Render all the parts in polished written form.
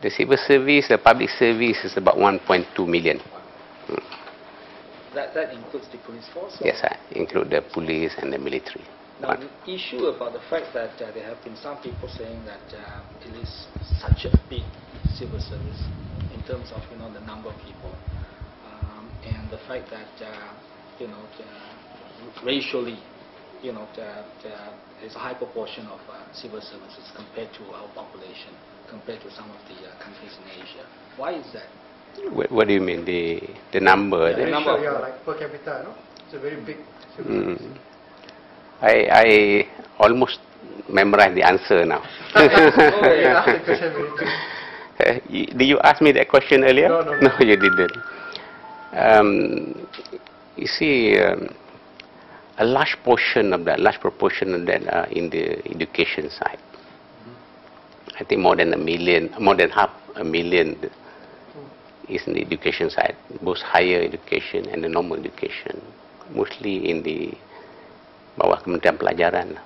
The civil service, the public service is about 1.2 million. That includes the police force? Yes, I include the police and the military. Now, the issue about the fact that there have been some people saying that it is such a big civil service in terms of the number of people, and the fact that racially, there's a high proportion of civil services compared to our population, compared to some of the countries in Asia. Why is that? What do you mean, the number? Yeah, the number, like per capita, no? It's a very big civil service. I almost memorized the answer now. Did you ask me that question earlier? No, you didn't. You see, a large proportion of that are in the education side. I think more than half a million is in the education side, both higher education and the normal education, mostly in the bawah Kementerian Pelajaran.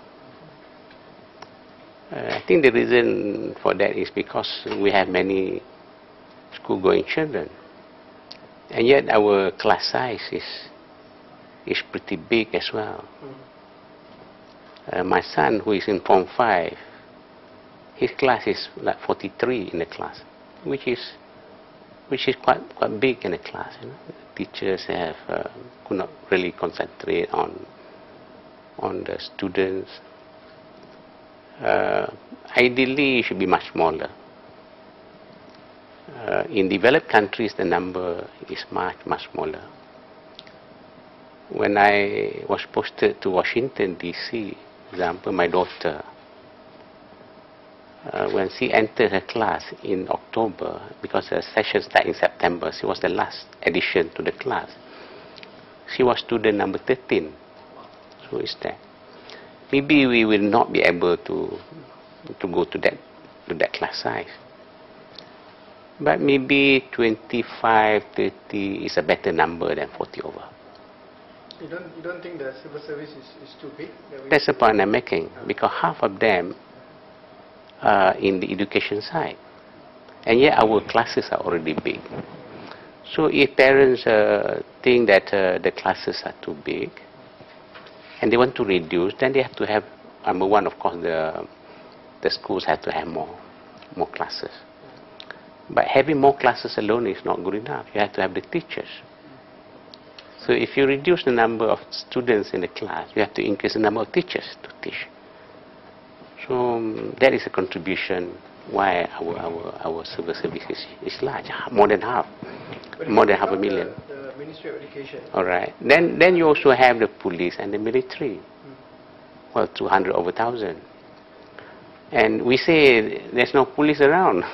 I think the reason for that is because we have many school-going children, and yet our class size is pretty big as well. My son, who is in Form 5, his class is like 43 in the class, which is quite big in the class. Teachers could not really concentrate on the students. Ideally, it should be much smaller. In developed countries, the number is much smaller. When I was posted to Washington, D.C., for example, my daughter, when she entered her class in October, because the session started in September, she was the last addition to the class. She was student number 13. So is that. Maybe we will not be able to go to that class size. But maybe 25, 30 is a better number than 40 over. You don't think the civil service is too big? That's the point I'm making, because half of them are in the education side, and yet our classes are already big. So if parents think that the classes are too big and they want to reduce, then they have to have, number one, of course, the schools have to have more classes. But having more classes alone is not good enough. You have to have the teachers. So if you reduce the number of students in the class, you have to increase the number of teachers to teach. So that is a contribution why our civil service is large, more than half, more than half a million. The Ministry of Education. All right. Then you also have the police and the military. Well, 200 over 1,000. And we say there's no police around.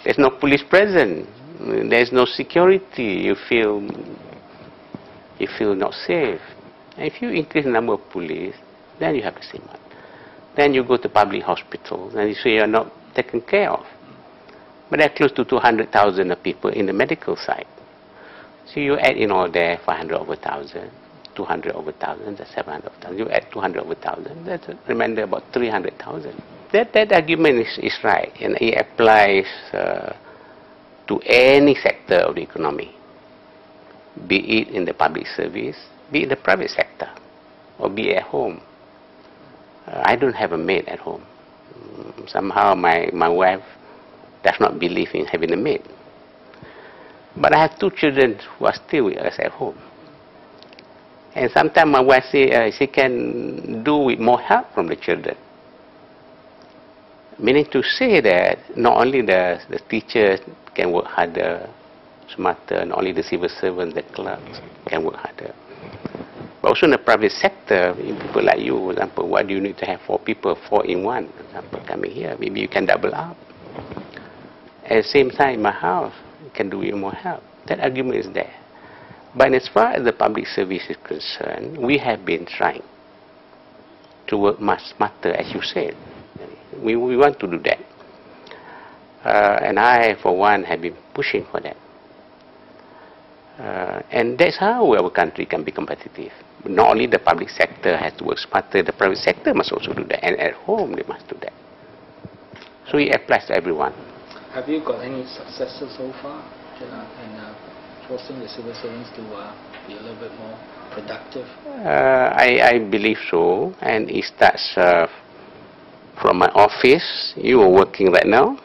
There's no police present. There's no security. You feel not safe. And if you increase the number of police, then you have the same one. Then you go to public hospitals and you say you're not taken care of. But there are close to 200,000 people in the medical side. So you add in all there 500 over 1,000, 200 over 1,000, that's 700 over 1,000. You add 200 over 1,000, that's a remainder about 300,000. That argument is right, and it applies to any sector of the economy, be it in the public service, be it in the private sector, or be it at home. I don't have a maid at home. Somehow my wife does not believe in having a maid. But I have 2 children who are still with us at home. And sometimes my wife says she can do with more help from the children. Meaning to say that not only the teachers can work harder, smarter, not only the civil servants, the clerks can work harder. But also in the private sector, people like you, for example, why do you need to have 4 people, 4 in 1, for example, coming here? Maybe you can double up. At the same time, in my house, you can do with more help. That argument is there. But as far as the public service is concerned, we have been trying to work much smarter, as you said. We want to do that. And I, for one, have been pushing for that. And that's how our country can be competitive. Not only the public sector has to work smarter, the private sector must also do that. And at home, they must do that. So it applies to everyone. Have you got any successes so far in forcing the civil servants to be a little bit more productive? I believe so, and it starts from my office. You are working right now,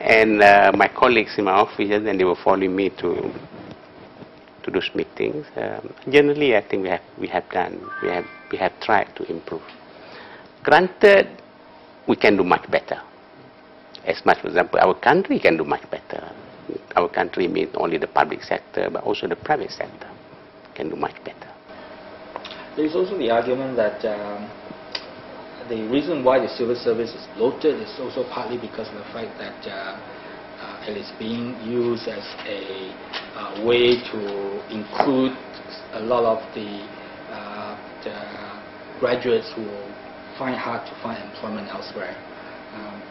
and my colleagues in my office, and then they were following me to those meetings. Generally, I think we have tried to improve. Granted, we can do much better. As much, for example, our country can do much better. Our country means only the public sector, but also the private sector can do much better. There is also the argument that the reason why the civil service is bloated is also partly because of the fact that it is being used as a way to include a lot of the graduates who find hard to find employment elsewhere.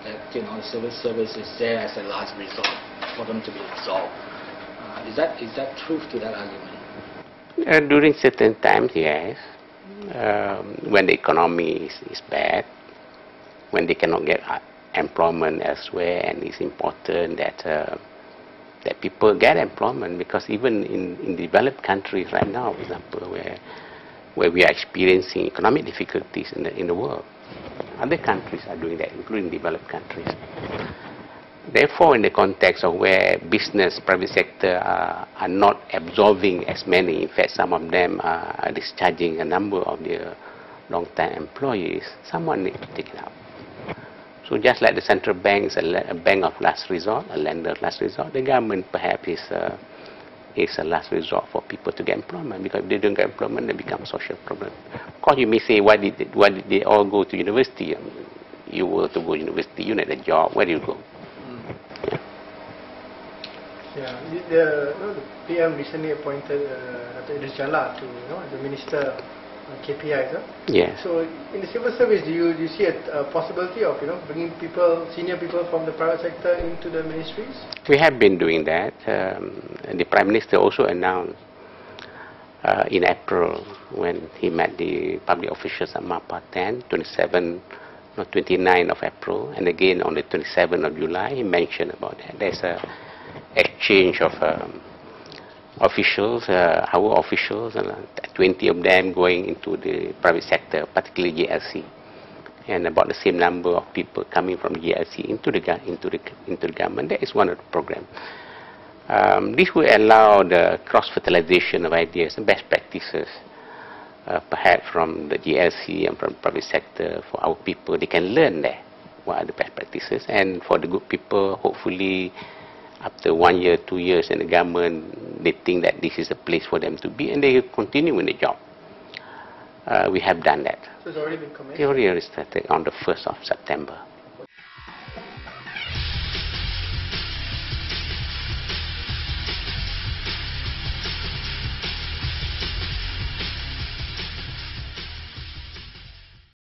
That the civil service is there as a last resort for them to be absorbed. Is that truth to that argument? During certain times, yes. When the economy is bad, when they cannot get employment elsewhere, and it's important that that people get employment, because even in developed countries right now, for example, where we are experiencing economic difficulties in the world, other countries are doing that, including developed countries. Therefore, in the context of where business, private sector are not absorbing as many, in fact, some of them are discharging a number of their long-time employees, someone needs to take it out. So just like the central bank is a bank of last resort, a lender of last resort, the government perhaps is a last resort for people to get employment, because if they don't get employment, they become a social problem. Of course, you may say, why did they all go to university? You were to go to university, you need a job, where do you go? Yeah, the PM recently appointed Dr. Idris Jalla to the Minister on KPIs. Yes. So in the civil service, do you see a possibility of bringing senior people from the private sector into the ministries? We have been doing that. The Prime Minister also announced in April, when he met the public officials at Mapa 10, 29 of April, and again on the 27th of July, he mentioned about that. There's a exchange of officials, our officials, and 20 of them going into the private sector, particularly GLC, and about the same number of people coming from GLC into the government. That is one of the programs. This will allow the cross-fertilization of ideas and best practices, perhaps from the GLC and from the private sector. For our people, they can learn there what are the best practices, and for the good people, hopefully after 1 year, 2 years in the government, they think that this is a place for them to be, and they continue in the job. We have done that. So it's already been commenced? It already started on the 1st of September.